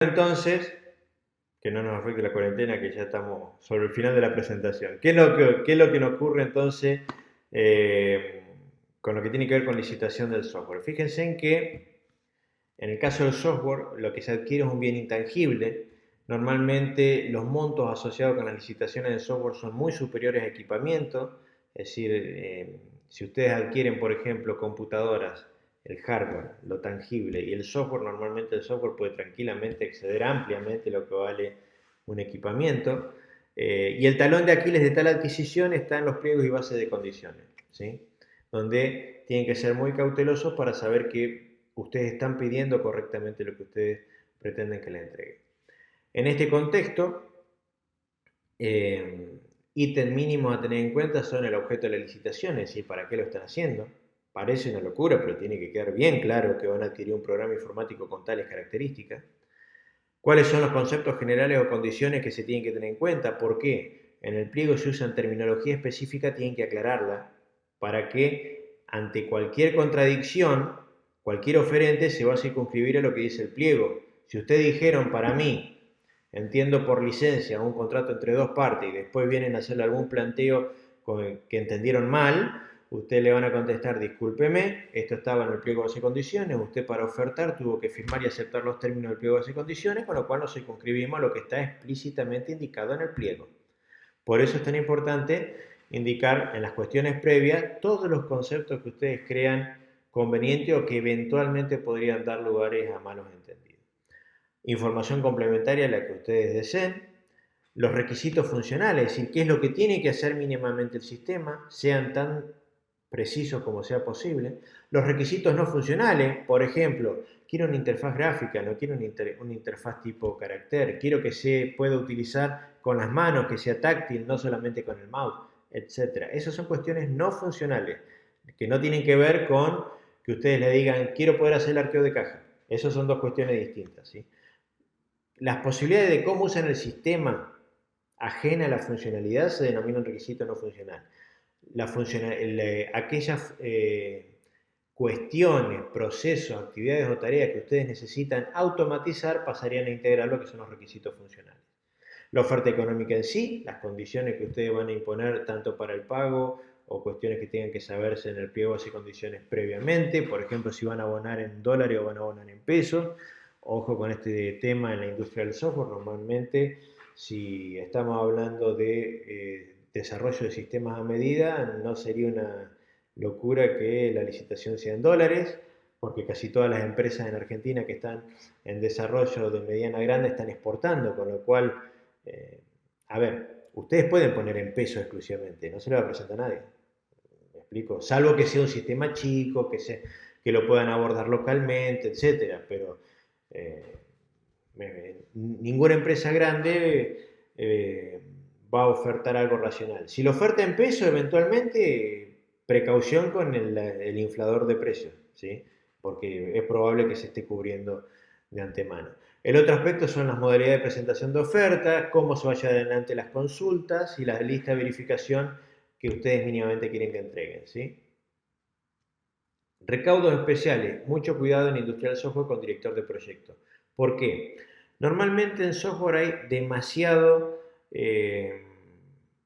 Entonces, que no nos afecte la cuarentena, que ya estamos sobre el final de la presentación. ¿Qué es lo que nos ocurre entonces eh, con lo que tiene que ver con licitación del software? Fíjense en que en el caso del software, lo que se adquiere es un bien intangible. Normalmente los montos asociados con las licitaciones de software son muy superiores a equipamiento. Es decir, si ustedes adquieren, por ejemplo, computadoras, el hardware, lo tangible, y el software, normalmente el software puede tranquilamente exceder ampliamente lo que vale un equipamiento. Y el talón de Aquiles de tal adquisición está en los pliegos y bases de condiciones, ¿sí? Donde tienen que ser muy cautelosos para saber que ustedes están pidiendo correctamente lo que ustedes pretenden que les entreguen. En este contexto, ítem mínimos a tener en cuenta son el objeto de la licitación, es decir, para qué lo están haciendo. Parece una locura, pero tiene que quedar bien claro que van a adquirir un programa informático con tales características. ¿Cuáles son los conceptos generales o condiciones que se tienen que tener en cuenta? ¿Por qué? En el pliego se usan terminología específica, tienen que aclararla para que ante cualquier contradicción, cualquier oferente se va a circunscribir a lo que dice el pliego. Si ustedes dijeron para mí, entiendo por licencia un contrato entre dos partes y después vienen a hacerle algún planteo que entendieron mal, ustedes le van a contestar, discúlpeme, esto estaba en el pliego de base y condiciones, usted para ofertar tuvo que firmar y aceptar los términos del pliego de base y condiciones, con lo cual nos circunscribimos a lo que está explícitamente indicado en el pliego. Por eso es tan importante indicar en las cuestiones previas todos los conceptos que ustedes crean conveniente o que eventualmente podrían dar lugares a malos entendidos. Información complementaria a la que ustedes deseen, los requisitos funcionales, es decir, qué es lo que tiene que hacer mínimamente el sistema, sean tan precisos como sea posible. Los requisitos no funcionales, por ejemplo, quiero una interfaz gráfica, no quiero una interfaz tipo carácter, quiero que se pueda utilizar con las manos, que sea táctil, no solamente con el mouse, etc. Esas son cuestiones no funcionales, que no tienen que ver con que ustedes le digan, quiero poder hacer el arqueo de caja. Esas son dos cuestiones distintas, ¿sí? Las posibilidades de cómo usan el sistema ajena a la funcionalidad se denominan requisito no funcional. Aquellas cuestiones, procesos, actividades o tareas que ustedes necesitan automatizar pasarían a integrar lo que son los requisitos funcionales. La oferta económica en sí, las condiciones que ustedes van a imponer tanto para el pago o cuestiones que tengan que saberse en el pliego y condiciones previamente, por ejemplo, si van a abonar en dólares o van a abonar en pesos. Ojo con este tema en la industria del software, normalmente si estamos hablando de desarrollo de sistemas a medida, no sería una locura que la licitación sea en dólares, porque casi todas las empresas en Argentina que están en desarrollo de mediana grande están exportando, con lo cual, a ver, ustedes pueden poner en peso exclusivamente, no se le va a presentar a nadie, ¿me explico? Salvo que sea un sistema chico, que lo puedan abordar localmente, etcétera, pero eh, ninguna empresa grande va a ofertar algo racional. Si lo oferta en peso, eventualmente, precaución con el inflador de precios, ¿sí? Porque es probable que se esté cubriendo de antemano. El otro aspecto son las modalidades de presentación de ofertas, cómo se vayan adelante las consultas y la lista de verificación que ustedes mínimamente quieren que entreguen, ¿sí? Recaudos especiales, mucho cuidado en Industrial Software con director de proyecto. ¿Por qué? Normalmente en software hay demasiado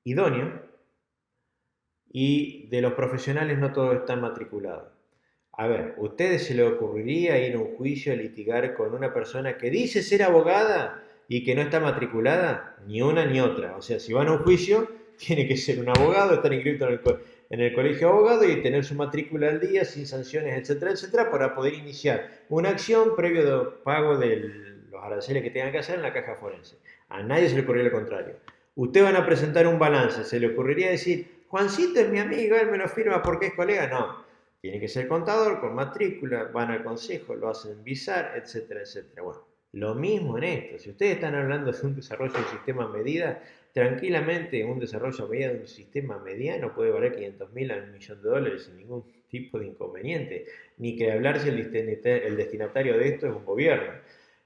idóneo y de los profesionales no todos están matriculados. A ver, ¿ustedes se le ocurriría ir a un juicio a litigar con una persona que dice ser abogada y que no está matriculada? Ni una ni otra. O sea, si van a un juicio, tiene que ser un abogado, estar inscrito en el colegio de abogados y tener su matrícula al día, sin sanciones, etcétera, etcétera, para poder iniciar una acción previo de pago de los aranceles que tengan que hacer en la caja forense. A nadie se le ocurriría lo contrario. Ustedes van a presentar un balance, ¿se le ocurriría decir, Juancito es mi amigo, él me lo firma porque es colega? No. Tiene que ser contador con matrícula, van al consejo, lo hacen visar, etcétera, etcétera. Bueno, lo mismo en esto. Si ustedes están hablando de un desarrollo de un sistema a medida, tranquilamente un desarrollo a medida de un sistema mediano puede valer 500.000 a $1.000.000 sin ningún tipo de inconveniente. Ni que hablar si el destinatario de esto es un gobierno.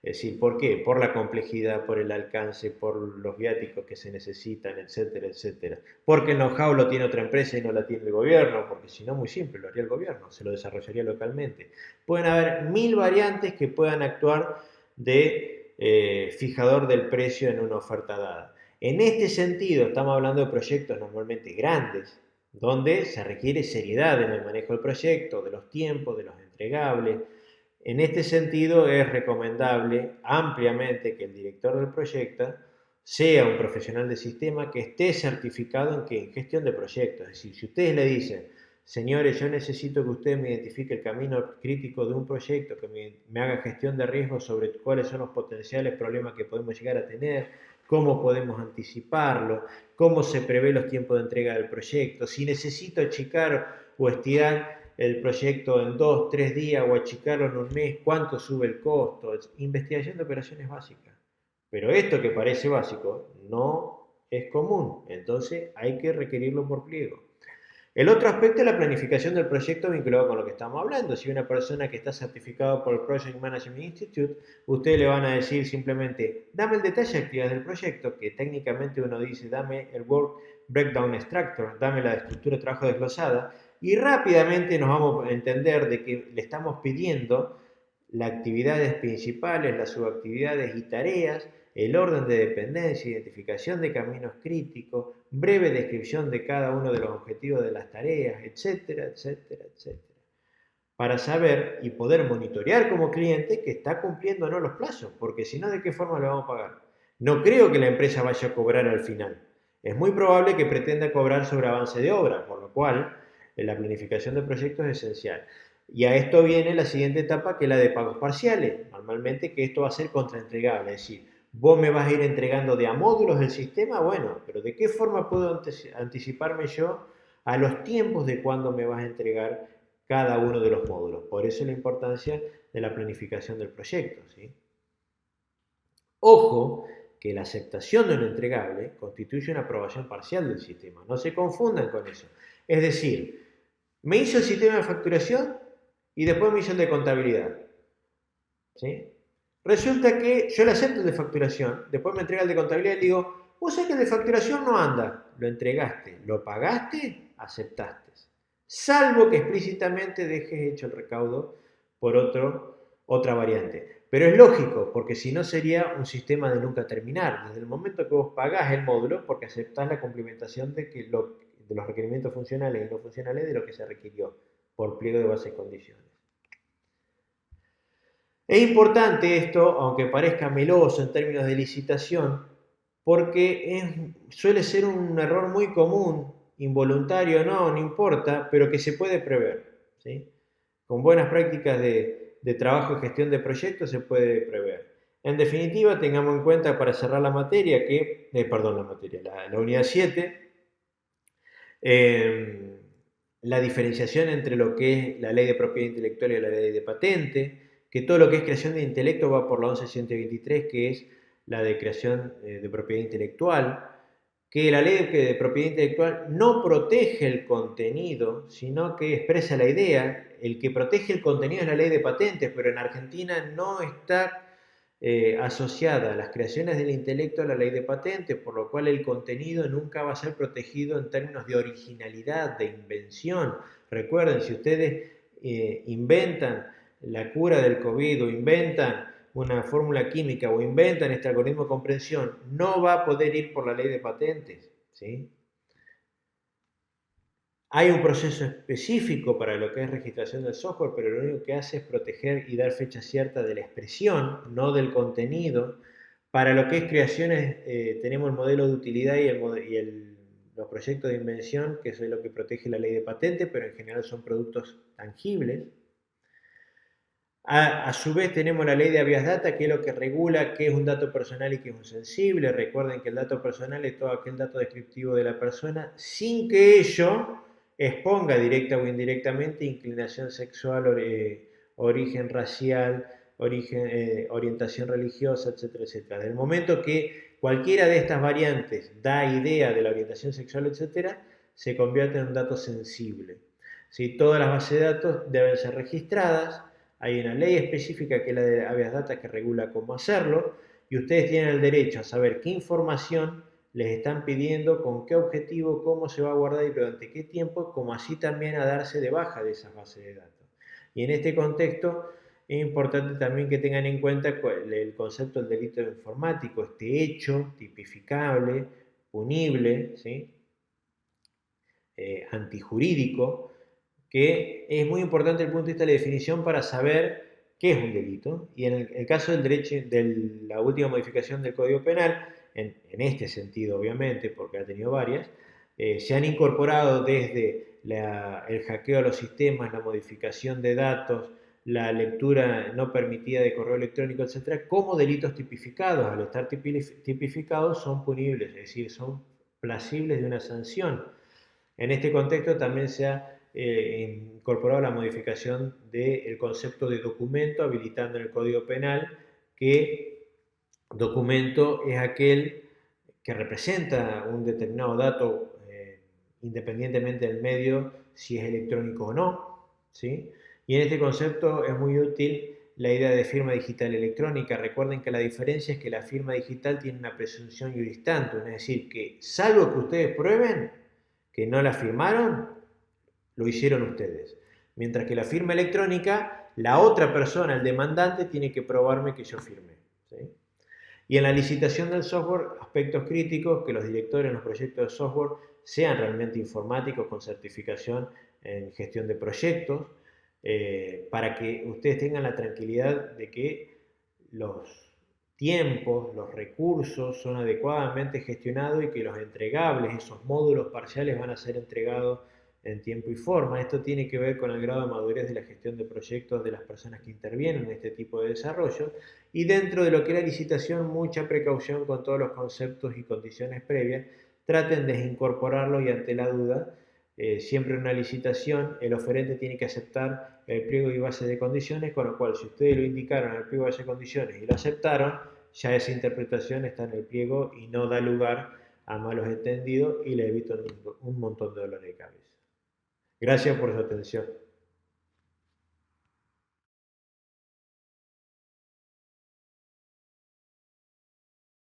Es decir, ¿por qué? Por la complejidad, por el alcance, por los viáticos que se necesitan, etcétera, etcétera. Porque el know-how lo tiene otra empresa y no la tiene el gobierno, porque si no, muy simple, lo haría el gobierno, se lo desarrollaría localmente. Pueden haber 1000 variantes que puedan actuar de fijador del precio en una oferta dada. En este sentido, estamos hablando de proyectos normalmente grandes, donde se requiere seriedad en el manejo del proyecto, de los tiempos, de los entregables. En este sentido, es recomendable ampliamente que el director del proyecto sea un profesional de sistema que esté certificado en gestión de proyectos. Es decir, si ustedes le dicen, señores, yo necesito que usted me identifique el camino crítico de un proyecto, que me haga gestión de riesgos sobre cuáles son los potenciales problemas que podemos llegar a tener, cómo podemos anticiparlo, cómo se prevé los tiempos de entrega del proyecto, si necesito achicar o estirar el proyecto en 2, 3 días o achicarlo en un mes, cuánto sube el costo, investigación de operaciones básicas. Pero esto que parece básico no es común, entonces hay que requerirlo por pliego. El otro aspecto es la planificación del proyecto vinculado con lo que estamos hablando. Si una persona que está certificado por el Project Management Institute, ustedes le van a decir simplemente, dame el detalle de actividades del proyecto, que técnicamente uno dice, dame el Work Breakdown Structure, dame la estructura de trabajo desglosada, y rápidamente nos vamos a entender de que le estamos pidiendo las actividades principales, las subactividades y tareas, el orden de dependencia, identificación de caminos críticos, breve descripción de cada uno de los objetivos de las tareas, etcétera, etcétera, etcétera. Para saber y poder monitorear como cliente que está cumpliendo o no los plazos, porque si no, ¿de qué forma le vamos a pagar? No creo que la empresa vaya a cobrar al final. Es muy probable que pretenda cobrar sobre avance de obra, por lo cual la planificación de proyectos es esencial. Y a esto viene la siguiente etapa, que es la de pagos parciales. Normalmente que esto va a ser contraentregable, es decir, vos me vas a ir entregando de a módulos del sistema, bueno, pero ¿de qué forma puedo anticiparme yo a los tiempos de cuándo me vas a entregar cada uno de los módulos? Por eso la importancia de la planificación del proyecto, ¿sí? Ojo, que la aceptación de un entregable constituye una aprobación parcial del sistema. No se confundan con eso. Es decir, me hizo el sistema de facturación y después me hizo el de contabilidad, ¿sí? Resulta que yo le acepto el de facturación, después me entrega el de contabilidad y le digo, vos sabés que el de facturación no anda, lo entregaste, lo pagaste, aceptaste. Salvo que explícitamente dejes hecho el recaudo por otra variante. Pero es lógico, porque si no sería un sistema de nunca terminar. Desde el momento que vos pagás el módulo, porque aceptás la complementación de los requerimientos funcionales y no funcionales de lo que se requirió por pliego de base y condiciones. Es importante esto, aunque parezca meloso en términos de licitación, porque suele ser un error muy común, involuntario o no importa, pero que se puede prever, ¿sí? Con buenas prácticas de trabajo y gestión de proyectos se puede prever. En definitiva, tengamos en cuenta para cerrar la materia, la unidad 7, la diferenciación entre lo que es la ley de propiedad intelectual y la ley de patente, que todo lo que es creación de intelecto va por la 11.123, que es la de creación de propiedad intelectual, que la ley de propiedad intelectual no protege el contenido, sino que expresa la idea. El que protege el contenido es la ley de patentes, pero en Argentina no está asociada a las creaciones del intelecto a la ley de patentes, por lo cual el contenido nunca va a ser protegido en términos de originalidad, de invención. Recuerden, si ustedes inventan la cura del COVID o inventan una fórmula química o inventan este algoritmo de comprensión, no va a poder ir por la ley de patentes, ¿sí? Hay un proceso específico para lo que es registración del software, pero lo único que hace es proteger y dar fecha cierta de la expresión, no del contenido. Para lo que es creaciones, tenemos el modelo de utilidad y los proyectos de invención, que es lo que protege la ley de patentes, pero en general son productos tangibles. A su vez tenemos la ley de habeas data, que es lo que regula qué es un dato personal y qué es un sensible. Recuerden que el dato personal es todo aquel dato descriptivo de la persona, sin que ello exponga directa o indirectamente inclinación sexual, origen racial, orientación religiosa, etcétera, etcétera. Del momento que cualquiera de estas variantes da idea de la orientación sexual, etcétera, se convierte en un dato sensible. ¿Sí? Todas las bases de datos deben ser registradas. Hay una ley específica que es la de habeas data que regula cómo hacerlo y ustedes tienen el derecho a saber qué información les están pidiendo, con qué objetivo, cómo se va a guardar y durante qué tiempo, como así también a darse de baja de esas bases de datos. Y en este contexto es importante también que tengan en cuenta el concepto del delito informático, este hecho tipificable, punible, ¿sí? Antijurídico, que es muy importante desde el punto de vista de la definición para saber qué es un delito. Y en el caso del derecho, de la última modificación del Código Penal, en este sentido obviamente, porque ha tenido varias, se han incorporado desde el hackeo a los sistemas, la modificación de datos, la lectura no permitida de correo electrónico, etcétera, como delitos tipificados. Al estar tipificados son punibles, es decir, son plasibles de una sanción. En este contexto también se ha incorporado la modificación del concepto de documento, habilitando en el Código Penal que documento es aquel que representa un determinado dato independientemente del medio, si es electrónico o no, ¿sí? Y en este concepto es muy útil la idea de firma digital electrónica. Recuerden que la diferencia es que la firma digital tiene una presunción iuris tantum, es decir, que salvo que ustedes prueben que no la firmaron, lo hicieron ustedes. Mientras que la firma electrónica, la otra persona, el demandante, tiene que probarme que yo firmé, ¿sí? Y en la licitación del software, aspectos críticos, que los directores en los proyectos de software sean realmente informáticos con certificación en gestión de proyectos, para que ustedes tengan la tranquilidad de que los tiempos, los recursos son adecuadamente gestionados y que los entregables, esos módulos parciales van a ser entregados en tiempo y forma. Esto tiene que ver con el grado de madurez de la gestión de proyectos de las personas que intervienen en este tipo de desarrollo y dentro de lo que es la licitación, mucha precaución con todos los conceptos y condiciones previas. Traten de incorporarlo y ante la duda, siempre en una licitación el oferente tiene que aceptar el pliego y base de condiciones, con lo cual si ustedes lo indicaron en el pliego y base de condiciones y lo aceptaron, ya esa interpretación está en el pliego y no da lugar a malos entendidos y le evitan un montón de dolores de cabeza. Gracias por su atención.